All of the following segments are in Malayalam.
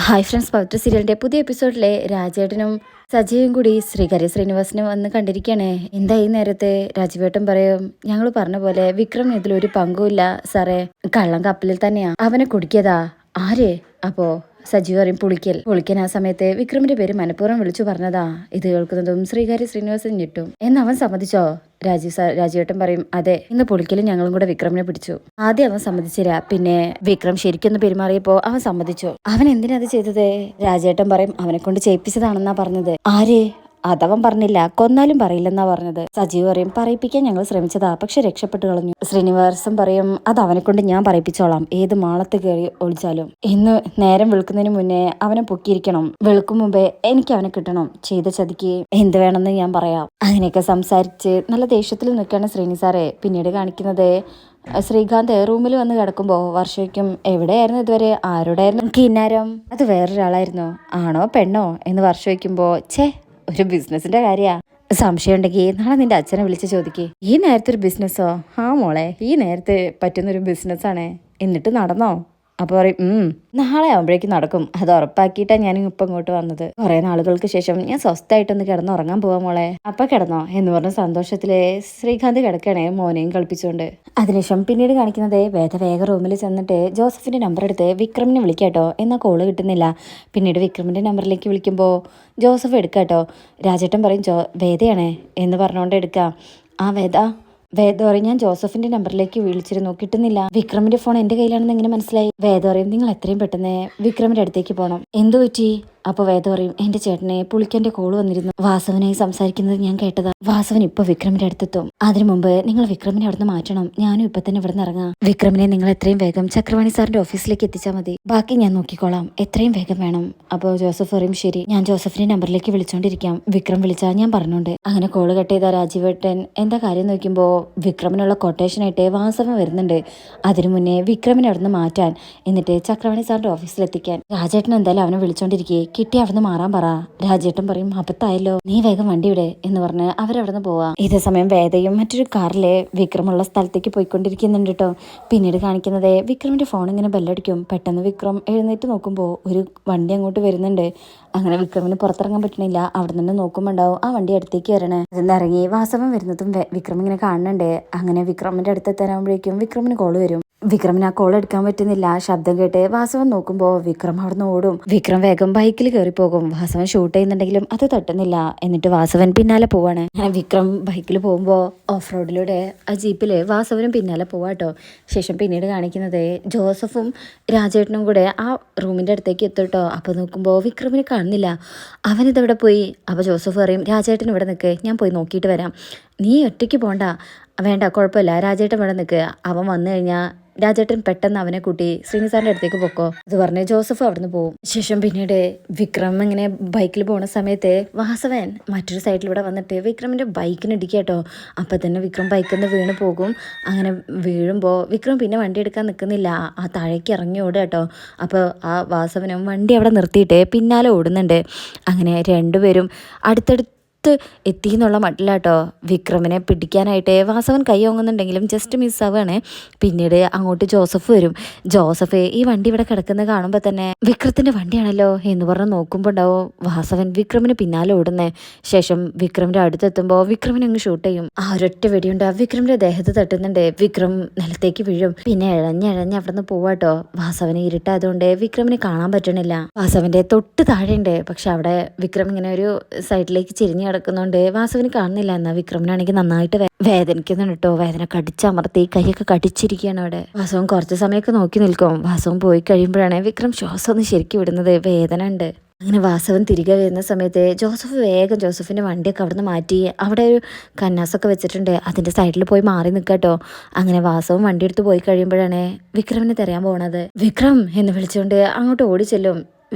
ഹായ് ഫ്രണ്ട്സ്, പവിത്ര സീരിയലിന്റെ പുതിയ എപ്പിസോഡിലെ രാജേട്ടനും സജീവും കൂടി ശ്രീകരി ശ്രീനിവാസനും വന്ന് കണ്ടിരിക്കുകയാണ്. എന്താ ഈ നേരത്തെ? രാജീവേട്ടൻ പറയും, ഞങ്ങൾ പറഞ്ഞ പോലെ വിക്രം ഇതിലൊരു പങ്കുമില്ല സാറേ, കള്ളം കപ്പലിൽ തന്നെയാ, അവനെ കുടിക്കിയതാ. ആര്? അപ്പോ സജീവ് പറയും, പുളിക്കൻ. ആ സമയത്ത് വിക്രമിന്റെ പേര് മനഃപൂർവ്വം വിളിച്ചു പറഞ്ഞതാ. ഇത് കേൾക്കുന്നതും ശ്രീകാര്യ ശ്രീനിവാസൻ ഞെട്ടും. അവൻ സമ്മതിച്ചോ? രാജീവേട്ടൻ പറയും, അതെ, ഇന്ന് പുളിക്കലും ഞങ്ങളും കൂടെ വിക്രമിനെ പിടിച്ചു. ആദ്യം അവൻ സമ്മതിച്ചില്ല, പിന്നെ വിക്രം ശരിക്കൊന്ന് പെരുമാറിയപ്പോ അവൻ സമ്മതിച്ചു. അവൻ എന്തിനാ അത് ചെയ്തത്? രാജേട്ടൻ പറയും, അവനെ കൊണ്ട് ചെയ്യിപ്പിച്ചതാണെന്നാ പറഞ്ഞത്. ആര്? അതവൻ പറഞ്ഞില്ല, കൊന്നാലും പറയില്ലെന്നാ പറഞ്ഞത്. സജീവ് പറയും, പറയിപ്പിക്കാൻ ഞങ്ങൾ ശ്രമിച്ചതാ, പക്ഷെ രക്ഷപ്പെട്ടു കളഞ്ഞു. ശ്രീനിവാസൻ പറയും, അത് അവനെ കൊണ്ട് ഞാൻ പറയിപ്പിച്ചോളാം, ഏത് മാളത്ത് കയറി ഒളിച്ചാലും. ഇന്ന് നേരം വെളുക്കുന്നതിന് മുന്നേ അവനെ പൊക്കിയിരിക്കണം. വെളുക്കും മുമ്പേ എനിക്ക് അവനെ കിട്ടണം. ചെയ്ത ചതിക്ക് എന്ത് വേണമെന്ന് ഞാൻ പറയാം. അങ്ങനെയൊക്കെ സംസാരിച്ച് നല്ല ദേഷ്യത്തിൽ നിൽക്കുകയാണ് ശ്രീനി സാറെ. പിന്നീട് കാണിക്കുന്നത് ശ്രീകാന്ത് റൂമിൽ വന്ന് കിടക്കുമ്പോൾ വർഷയ്ക്കും, എവിടെയായിരുന്നു ഇതുവരെ, ആരോടായിരുന്നു കിന്നാരം? അത് വേറൊരാളായിരുന്നു. ആണോ പെണ്ണോ എന്ന് വർഷ വയ്ക്കുമ്പോ, ഛേ, ഒരു ബിസിനസിന്റെ കാര്യാ. സംശയം ഉണ്ടെങ്കിൽ നാളെ നിന്റെ അച്ഛനെ വിളിച്ച് ചോദിക്കേ. ഈ നേരത്തെ ഒരു ബിസിനസ്സോ? ആ മോളെ, ഈ നേരത്തെ പറ്റുന്നൊരു ബിസിനസ്സാണ്. എന്നിട്ട് നടന്നോ? അപ്പോൾ പറയും, നാളെ ആവുമ്പോഴേക്കും നടക്കും, അത് ഉറപ്പാക്കിയിട്ടാണ് ഞാൻ ഇപ്പം ഇങ്ങോട്ട് വന്നത്. കുറെ നാളുകൾക്ക് ശേഷം ഞാൻ സ്വസ്ഥമായിട്ടൊന്ന് കിടന്നുറങ്ങാൻ പോവാ മോളെ. അപ്പൊ കിടന്നോ എന്ന് പറഞ്ഞ സന്തോഷത്തില് ശ്രീകാന്ത് കിടക്കണേ, മോനെയും കളിപ്പിച്ചുകൊണ്ട്. അതിനുശേഷം പിന്നീട് കാണിക്കുന്നത് വേഗ റൂമിൽ ചെന്നിട്ട് ജോസഫിന്റെ നമ്പർ എടുത്ത് വിക്രമിനെ വിളിക്കാട്ടോ. എന്നാൽ കോള് കിട്ടുന്നില്ല. പിന്നീട് വിക്രമിന്റെ നമ്പറിലേക്ക് വിളിക്കുമ്പോൾ ജോസഫ് എടുക്കാട്ടോ. രാജേട്ടൻ പറയും, വേദയാണേ എന്ന് പറഞ്ഞുകൊണ്ട് എടുക്കാം. ആ വേദ പറയും, ഞാൻ ജോസഫിന്റെ നമ്പറിലേക്ക് വിളിച്ചിരുന്നു, കിട്ടുന്നില്ല. വിക്രമിന്റെ ഫോൺ എന്റെ കയ്യിലാണെന്ന് എങ്ങനെ മനസ്സിലായി? വേദ പറയും, നിങ്ങൾ എത്രയും പെട്ടെന്ന് വിക്രമിന്റെ അടുത്തേക്ക് പോകണം. എന്തു പറ്റി? അപ്പൊ വേദ പറയും, എന്റെ ചേട്ടനെ പുളിക്കന്റെ കോള് വന്നിരുന്നു, വാസവനായി സംസാരിക്കുന്നത് ഞാൻ കേട്ടതാ. വാസവൻ ഇപ്പൊ വിക്രമിന്റെ അടുത്തെത്തും. അതിനു മുമ്പ് നിങ്ങൾ വിക്രമിനെ അവിടുന്ന് മാറ്റണം. ഞാനും ഇപ്പൊ തന്നെ ഇവിടെ നിന്ന് ഇറങ്ങാം. വിക്രമിനെ നിങ്ങൾ എത്രയും വേഗം ചക്രവാണി സാറിന്റെ ഓഫീസിലേക്ക് എത്തിച്ചാൽ മതി, ബാക്കി ഞാൻ നോക്കിക്കോളാം. എത്രയും വേഗം വേണം. അപ്പോൾ ജോസഫ് പറയും, ശരി, ഞാൻ ജോസഫിന്റെ നമ്പറിലേക്ക് വിളിച്ചോണ്ടിരിക്കാം, വിക്രം വിളിച്ചാ ഞാൻ പറഞ്ഞോണ്ട്. അങ്ങനെ കോള് കട്ട് ചെയ്ത രാജീവേട്ടൻ എന്താ കാര്യം നോക്കുമ്പോ വിക്രമിനുള്ള കൊട്ടേഷനായിട്ട് വാസവൻ വരുന്നുണ്ട്. അതിനു മുന്നേ വിക്രമിനെ അവിടുന്ന് മാറ്റാൻ, എന്നിട്ട് ചക്രവാണി സാറിന്റെ ഓഫീസിലെത്തിക്കാൻ. രാജേട്ടൻ എന്തായാലും അവനെ വിളിച്ചോണ്ടിരിക്കേ, കിട്ടി അവിടുന്ന് മാറാൻ പറ. രാജേട്ടൻ പറയും, അബദ്ധമായല്ലോ, നീ വേഗം വണ്ടി വിടെ എന്ന് പറഞ്ഞ് അവരവിടുന്ന് പോവാ. ഇതേ സമയം വേദയും മറ്റൊരു കാറിലെ വിക്രമുള്ള സ്ഥലത്തേക്ക് പോയിക്കൊണ്ടിരിക്കുന്നുണ്ട് കേട്ടോ. പിന്നീട് കാണിക്കുന്നത് വിക്രമിന്റെ ഫോൺ ഇങ്ങനെ ബെല്ലടിക്കും. പെട്ടെന്ന് വിക്രം എഴുന്നേറ്റ് നോക്കുമ്പോൾ ഒരു വണ്ടി അങ്ങോട്ട് വരുന്നുണ്ട്. അങ്ങനെ വിക്രമിന് പുറത്തിറങ്ങാൻ പറ്റണില്ല. അവിടെ നിന്ന് നോക്കുമ്പോണ്ടാവും ആ വണ്ടി അടുത്തേക്ക് വരണേ. അതിന്ന് ഇറങ്ങി വാസവൻ വരുന്നതും വിക്രം ഇങ്ങനെ കാണുന്നുണ്ട്. അങ്ങനെ വിക്രമിന്റെ അടുത്ത് എത്താനാകുമ്പോഴേക്കും വിക്രമിന് കോള് വരും. വിക്രമിന് ആ കോൾ എടുക്കാൻ പറ്റുന്നില്ല. ശബ്ദം കേട്ട് വാസവൻ നോക്കുമ്പോൾ വിക്രം അവിടുന്ന് ഓടും. വിക്രം വേഗം ബൈക്കിൽ കയറിപ്പോകും. വാസവൻ ഷൂട്ട് ചെയ്യുന്നുണ്ടെങ്കിലും അത് തട്ടുന്നില്ല. എന്നിട്ട് വാസവൻ പിന്നാലെ പോവാണ്. അങ്ങനെ വിക്രം ബൈക്കിൽ പോകുമ്പോൾ ഓഫ് റോഡിലൂടെ ആ ജീപ്പില് വാസവനും പിന്നാലെ പോവാട്ടോ. ശേഷം പിന്നീട് കാണിക്കുന്നത് ജോസഫും രാജേട്ടനും കൂടെ ആ റൂമിന്റെ അടുത്തേക്ക് എത്തുട്ടോ. അപ്പൊ നോക്കുമ്പോൾ വിക്രമിനെ കാണുന്നില്ല. അവനിതെവിടെ പോയി? അപ്പൊ ജോസഫ് പറയും, രാജേട്ടൻ ഇവിടെ നിൽക്ക്, ഞാൻ പോയി നോക്കിയിട്ട് വരാം. നീ ഒറ്റയ്ക്ക് പോണ്ട. വേണ്ട, കുഴപ്പമില്ല, രാജേട്ടൻ ഇവിടെ നിൽക്ക്. അവൻ വന്നു കഴിഞ്ഞാൽ രാജേട്ടൻ പെട്ടെന്ന് അവനെ കൂട്ടി ശ്രീനിസാറിന്റെ അടുത്തേക്ക് പൊക്കോ. അത് പറഞ്ഞ് ജോസഫ് അവിടുന്ന് പോകും. ശേഷം പിന്നീട് വിക്രം ഇങ്ങനെ ബൈക്കിൽ പോകുന്ന സമയത്ത് വാസവൻ മറ്റൊരു സൈഡിലൂടെ വന്നിട്ട് വിക്രമിന്റെ ബൈക്കിന് ഇടിക്കാട്ടോ. അപ്പൊ തന്നെ വിക്രം ബൈക്കിൽ നിന്ന് വീണ് പോകും. അങ്ങനെ വീഴുമ്പോൾ വിക്രം പിന്നെ വണ്ടി എടുക്കാൻ നിൽക്കുന്നില്ല, ആ താഴേക്ക് ഇറങ്ങി ഓടുക കേട്ടോ. അപ്പോൾ ആ വാസവനും വണ്ടി അവിടെ നിർത്തിയിട്ട് പിന്നാലെ ഓടുന്നുണ്ട്. അങ്ങനെ രണ്ടുപേരും അടുത്തടുത്ത് എത്തി എന്നുള്ള മട്ടിലാട്ടോ വിക്രമിനെ പിടിക്കാനായിട്ട് വാസവൻ കൈ ഓങ്ങുന്നുണ്ടെങ്കിലും ജസ്റ്റ് മിസ്സാവുകയാണ്. പിന്നീട് അങ്ങോട്ട് ജോസഫ് വരും. ജോസഫ് ഈ വണ്ടി ഇവിടെ കിടക്കുന്നത് കാണുമ്പോൾ തന്നെ വിക്രത്തിന്റെ വണ്ടിയാണല്ലോ എന്ന് പറഞ്ഞ് നോക്കുമ്പോൾ ഉണ്ടാവും വാസവൻ വിക്രമിന് പിന്നാലെ ഓടുന്നേ. ശേഷം വിക്രമിന്റെ അടുത്തെത്തുമ്പോൾ വിക്രമിനെ അങ്ങ് ഷൂട്ട് ചെയ്യും. ആ ഒരൊറ്റ വെടിയുണ്ട് വിക്രമിന്റെ ദേഹത്ത് തട്ടുന്നുണ്ട്. വിക്രം നിലത്തേക്ക് വീഴും. പിന്നെ ഇഴഞ്ഞ് അവിടുന്ന് പോവാട്ടോ. വാസവന് ഇരുട്ടായതുകൊണ്ട് വിക്രമിനെ കാണാൻ പറ്റണില്ല. വാസവന്റെ തൊട്ട് താഴെയുണ്ട്, പക്ഷെ അവിടെ വിക്രം ഇങ്ങനെ ഒരു സൈഡിലേക്ക് ചെരിഞ്ഞ് കിടക്കുന്നുണ്ട്. വാസവന് കാണുന്നില്ല. എന്നാ വിക്രമിനാണെങ്കിൽ നന്നായിട്ട് വേദനിക്കുന്നുണ്ട് കേട്ടോ. വേദന കടിച്ചമർത്തി കൈയൊക്കെ കടിച്ചിരിക്കുകയാണ് അവിടെ. വാസവൻ കുറച്ച് സമയമൊക്കെ നോക്കി നിൽക്കും. വാസവൻ പോയി കഴിയുമ്പോഴാണ് വിക്രം ശ്വാസം ഒന്ന് ശരിക്കും വിടുന്നത്. വേദന ഉണ്ട്. അങ്ങനെ വാസവൻ തിരികെ വരുന്ന സമയത്ത് ജോസഫ് വേഗം ജോസഫിന്റെ വണ്ടിയൊക്കെ അവിടുന്ന് മാറ്റി അവിടെ ഒരു കന്നാസൊക്കെ വെച്ചിട്ടുണ്ട്, അതിന്റെ സൈഡിൽ പോയി മാറി നിൽക്കാട്ടോ. അങ്ങനെ വാസവൻ വണ്ടി എടുത്ത് പോയി കഴിയുമ്പോഴാണ് വിക്രമിനെ തെരയാൻ പോണത്. വിക്രം എന്ന് വിളിച്ചുകൊണ്ട് അങ്ങോട്ട് ഓടിച്ചെല്ലും.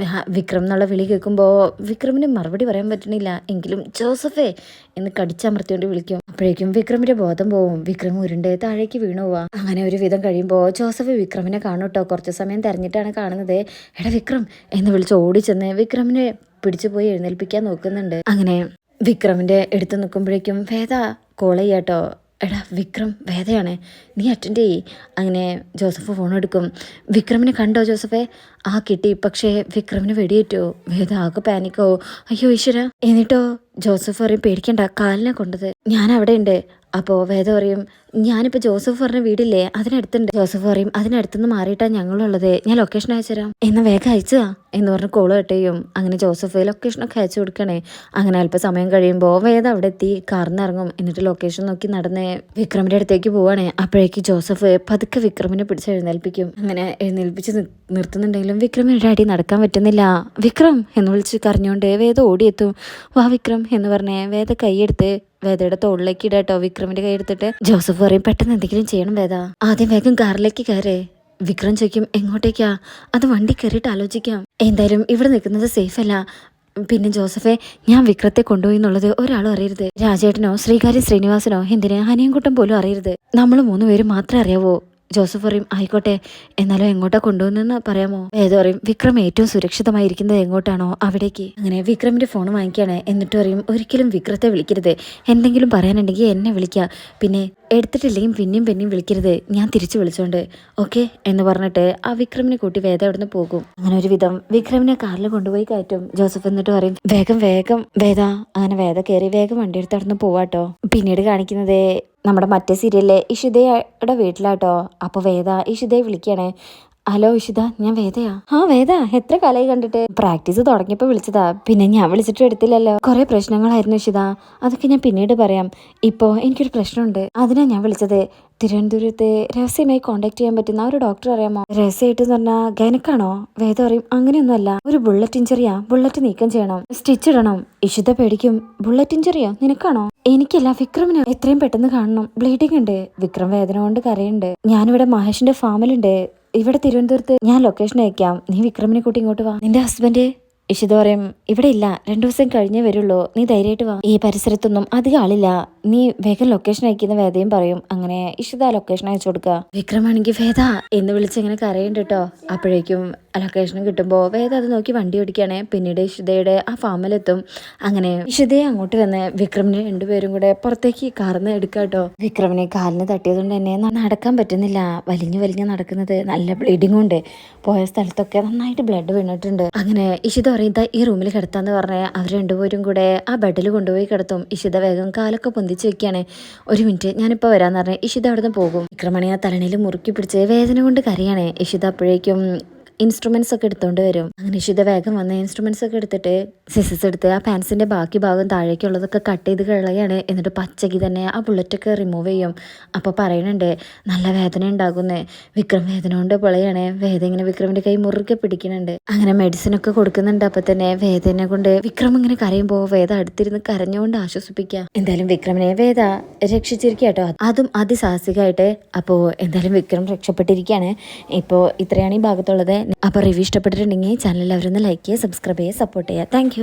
വിക്രം എന്നുള്ള വിളി കേൾക്കുമ്പോൾ വിക്രമിന് മറുപടി പറയാൻ പറ്റണില്ല. എങ്കിലും ജോസഫേ എന്ന് കടിച്ചമർത്തിയോണ്ട് വിളിക്കും. അപ്പോഴേക്കും വിക്രമിന്റെ ബോധം പോവും. വിക്രം ഉരുണ്ട് താഴേക്ക് വീണു പോവാ. അങ്ങനെ ഒരു വിധം കഴിയുമ്പോൾ ജോസഫ് വിക്രമിനെ കാണൂട്ടോ. കുറച്ച് സമയം തെരഞ്ഞിട്ടാണ് കാണുന്നത്. എടാ വിക്രം എന്ന് വിളിച്ച് ഓടിച്ചെന്ന് വിക്രമിനെ പിടിച്ചു പോയി എഴുന്നേൽപ്പിക്കാൻ നോക്കുന്നുണ്ട്. അങ്ങനെ വിക്രമിന്റെ അടുത്ത് നിൽക്കുമ്പോഴേക്കും വേദ കോൾ ചെയ്യാട്ടോ. എടാ വിക്രം വേദയാണ്, നീ അറ്റൻഡ് ചെയ്യ്. അങ്ങനെ ജോസഫ് ഫോൺ എടുക്കും. വിക്രമിനെ കണ്ടോ ജോസഫേ? ആ കിട്ടി, പക്ഷേ വിക്രമിന് വെടിയേറ്റോ? വേദ ആകെ പാനിക്കോ. അയ്യോ ഈശ്വര. എന്നിട്ടോ ജോസഫ് പറയും പേടിക്കണ്ട, കാലിനെ കൊണ്ടത് ഞാൻ അവിടെ ഉണ്ട്. അപ്പോൾ വേദ പറയും ഞാനിപ്പോൾ ജോസഫ് പറഞ്ഞ വീടില്ലേ അതിനടുത്തുണ്ട്. ജോസഫ് പറയും അതിനടുത്തുനിന്ന് മാറിയിട്ടാണ് ഞങ്ങളുള്ളത്, ഞാൻ ലൊക്കേഷൻ അയച്ചു തരാം. എന്നാൽ വേഗം അയച്ചതാ എന്ന് പറഞ്ഞ് കോള് കട്ട് ചെയ്യും. അങ്ങനെ ജോസഫ് ലൊക്കേഷനൊക്കെ അയച്ചു കൊടുക്കണേ. അങ്ങനെ അല്പസമയം കഴിയുമ്പോൾ വേദ അവിടെ എത്തി, കാറിന്ന് ഇറങ്ങും. എന്നിട്ട് ലൊക്കേഷൻ നോക്കി നടന്ന് വിക്രമിന്റെ അടുത്തേക്ക് പോവാണേ. അപ്പോഴേക്ക് ജോസഫ് പതുക്കെ വിക്രമിനെ പിടിച്ച് എഴുന്നേൽപ്പിക്കും. അങ്ങനെ എഴുന്നേൽപ്പിച്ച് നിർത്തുന്നുണ്ടെങ്കിലും വിക്രമിന്റെ അടി നടക്കാൻ പറ്റുന്നില്ല. വിക്രം എന്ന് വിളിച്ച് കരഞ്ഞുകൊണ്ട് വേദ ഓടിയെത്തും. വാ വിക്രം എന്ന് പറഞ്ഞ് വേദ കൈയെടുത്ത് വേദയുടെ തോളിലേക്ക് ഇടാട്ടോ. വിക്രമിന്റെ കൈ എടുത്തിട്ട് ജോസഫ് പറയും പെട്ടെന്ന് എന്തെങ്കിലും ചെയ്യണം വേദ, ആദ്യം വേഗം കാറിലേക്ക് കയറേ. വിക്രം ചോദിക്കും എങ്ങോട്ടേക്കാ? അത് വണ്ടി കയറിയിട്ട് ആലോചിക്കാം, എന്തായാലും ഇവിടെ നിൽക്കുന്നത് സേഫ് അല്ല. പിന്നെ ജോസഫെ ഞാൻ വിക്രത്തെ കൊണ്ടുപോയി എന്നുള്ളത് ഒരാളും അറിയരുത്. രാജേട്ടനോ ശ്രീകാര്യ ശ്രീനിവാസനോ എന്തിന് ഹനിയൻകുട്ടൻ പോലും അറിയരുത്. നമ്മൾ 3 പേരും മാത്രമേ അറിയാവോ. ജോസഫ് പറയും ആയിക്കോട്ടെ, എന്നാലും എങ്ങോട്ടാ കൊണ്ടുപോകുന്നെന്ന് പറയാമോ? വേദ പറയും വിക്രം ഏറ്റവും സുരക്ഷിതമായിരിക്കുന്നത് എങ്ങോട്ടാണോ അവിടേക്ക്. അങ്ങനെ വിക്രമിന്റെ ഫോൺ വാങ്ങിക്കുകയാണ്. എന്നിട്ട് പറയും ഒരിക്കലും വിക്രത്തെ വിളിക്കരുത്, എന്തെങ്കിലും പറയാനുണ്ടെങ്കിൽ എന്നെ വിളിക്കുക, പിന്നെ എടുത്തിട്ടില്ലെങ്കിൽ പിന്നെയും വിളിക്കരുത്, ഞാൻ തിരിച്ചു വിളിച്ചോണ്ട് ഓക്കെ എന്ന് പറഞ്ഞിട്ട് ആ വിക്രമിനെ കൂട്ടി വേദ അവിടുന്ന് പോകും. അങ്ങനെ ഒരു വിധം വിക്രമിനെ കാറിൽ കൊണ്ടുപോയി കയറ്റും. ജോസഫ് എന്നിട്ട് പറയും വേഗം വേദ. അങ്ങനെ വേദ കയറി വേഗം വണ്ടി എടുത്ത് അവിടുന്ന് പോവാട്ടോ. പിന്നീട് കാണിക്കുന്നത് നമ്മുടെ മറ്റേ സീരിയലിലെ ഇഷിതയുടെ വീട്ടിലാട്ടോ. അപ്പോൾ വേദ ഇഷിതയെ വിളിക്കണേ. ഹലോ ഇഷിത, ഞാൻ വേദയാ. വേദ എത്ര കാലമായി കണ്ടിട്ട്? പ്രാക്ടീസ് തുടങ്ങിയപ്പോൾ വിളിച്ചതാ, പിന്നെ ഞാൻ വിളിച്ചിട്ടും എടുത്തില്ലല്ലോ. കുറെ പ്രശ്നങ്ങളായിരുന്നു ഇഷിത, അതൊക്കെ ഞാൻ പിന്നീട് പറയാം. ഇപ്പോൾ എനിക്കൊരു പ്രശ്നമുണ്ട്, അതിനാ ഞാൻ വിളിച്ചത്. തിരുവനന്തപുരത്ത് രഹസ്യമായി കോണ്ടാക്ട് ചെയ്യാൻ പറ്റുന്ന ഒരു ഡോക്ടർ അറിയാമോ? രഹസ്യമായിട്ട് പറഞ്ഞാൽ ഗൈനക്കാണോ? വേദ പറയും അങ്ങനെയൊന്നുമല്ല, ഒരു ബുള്ളറ്റ് ഇഞ്ചറിയാ, ബുള്ളറ്റ് നീക്കം ചെയ്യണം, സ്റ്റിച്ച് ഇടണം. ഇഷിത പേടിക്കും. ബുള്ളറ്റ് ഇഞ്ചറിയോ? നിനക്കാണോ? എനിക്കല്ല, വിക്രമിന് എത്രയും പെട്ടെന്ന് കാണണം, ബ്ലീഡിങ് ഉണ്ട്. വിക്രം വേദന കൊണ്ട് കരയുണ്ട്. ഞാനിവിടെ മഹേഷിന്റെ ഫാമിലുണ്ട് ഇവിടെ തിരുവനന്തപുരത്ത്, ഞാൻ ലൊക്കേഷൻ അയക്കാം, നീ വിക്രമിനെ കൂട്ടി ഇങ്ങോട്ട് വാ. നിന്റെ ഹസ്ബൻഡ്? ഇഷിത പറയും ഇവിടെ ഇല്ല, 2 ദിവസം കഴിഞ്ഞേ വരുള്ളൂ, നീ ധൈര്യമായിട്ട് വാ, ഈ പരിസരത്തൊന്നും അധികം ആളില്ല, നീ വേഗം ലൊക്കേഷൻ അയക്കുന്ന വേദയും പറയും. അങ്ങനെ ഇഷിത ലൊക്കേഷൻ അയച്ചു കൊടുക്കുക. വിക്രമാണെങ്കിൽ വേദ എന്ന് വിളിച്ചിങ്ങനെ കരയുണ്ട് കേട്ടോ. അപ്പോഴേക്കും ലൊക്കേഷൻ കിട്ടുമ്പോൾ വേദ അത് നോക്കി വണ്ടി ഓടിക്കുകയാണ്. പിന്നീട് ഇഷിതയുടെ ആ ഫാമിലെത്തും. അങ്ങനെ ഇഷിതയെ അങ്ങോട്ട് വന്ന് വിക്രമിനെ 2 പേരും കൂടെ പുറത്തേക്ക് കാർന്ന് എടുക്കുക കേട്ടോ. വിക്രമിനെ കാലിന് തട്ടിയതുകൊണ്ട് തന്നെ നടക്കാൻ പറ്റുന്നില്ല, വലിഞ്ഞു നടക്കുന്നത്, നല്ല ബ്ലീഡിങ്ങും ഉണ്ട്, പോയ സ്ഥലത്തൊക്കെ നന്നായിട്ട് ബ്ലഡ് വീണിട്ടുണ്ട്. അങ്ങനെ ഇഷിത പറയും ഈ റൂമിൽ കിടത്താന്ന് പറഞ്ഞ് അവർ 2 പേരും കൂടെ ആ ബെഡിൽ കൊണ്ടുപോയി കിടത്തും. ഇഷിത വേഗം കാലൊക്കെ പൊന്തിച്ച് വെക്കുകയാണ്. 1 മിനിറ്റ് ഞാനിപ്പോൾ വരാന്ന് പറഞ്ഞ് ഇഷിത അവിടെ നിന്ന് പോകും. വിക്രമണി ആ തലണിയിൽ മുറുക്കി പിടിച്ച് വേദന കൊണ്ട് കരയാണ്. ഇഷിത അപ്പോഴേക്കും ഇൻസ്ട്രുമെന്റ്സ് ഒക്കെ എടുത്തുകൊണ്ട് വരും. അങ്ങനെ ഇഷിത വേഗം വന്ന് ഇൻസ്ട്രുമെന്റ്സ് ഒക്കെ എടുത്തിട്ട് സിസസ് എടുത്ത് ആ പാൻസിന്റെ ബാക്കി ഭാഗം താഴേക്കുള്ളതൊക്കെ കട്ട് ചെയ്ത് കളയാണ്. എന്നിട്ട് പച്ചക്ക് തന്നെ ആ ബുള്ളറ്റൊക്കെ റിമൂവ് ചെയ്യും. അപ്പോൾ പറയുന്നുണ്ട് നല്ല വേദന ഉണ്ടാകുന്നേ. വിക്രം വേദന കൊണ്ട് പൊളയാണ്. വേദ ഇങ്ങനെ വിക്രമിന്റെ കൈ മുറുകെ പിടിക്കുന്നുണ്ട്. അങ്ങനെ മെഡിസിൻ ഒക്കെ കൊടുക്കുന്നുണ്ട്. അപ്പൊ തന്നെ വേദന കൊണ്ട് വിക്രം ഇങ്ങനെ കരയുമ്പോൾ വേദ അടുത്തിരുന്ന് കരഞ്ഞുകൊണ്ട് ആശ്വസിപ്പിക്കുക. എന്തായാലും വിക്രമിനെ വേദ രക്ഷിച്ചിരിക്കുക കേട്ടോ, അതും അതിസാഹസികമായിട്ട്. അപ്പോൾ എന്തായാലും വിക്രം രക്ഷപ്പെട്ടിരിക്കുകയാണ്. ഇപ്പോൾ ഇത്രയാണ് ഈ ഭാഗത്തുള്ളത്. അപ്പോൾ റിവ്യൂ ഇഷ്ടപ്പെട്ടിട്ടുണ്ടെങ്കിൽ ചാനൽ അവരൊന്ന് ലൈക്ക് ചെയ്യുക, സബ്സ്ക്രൈബ് ചെയ്യുക, സപ്പോർട്ട് ചെയ്യുക. താങ്ക്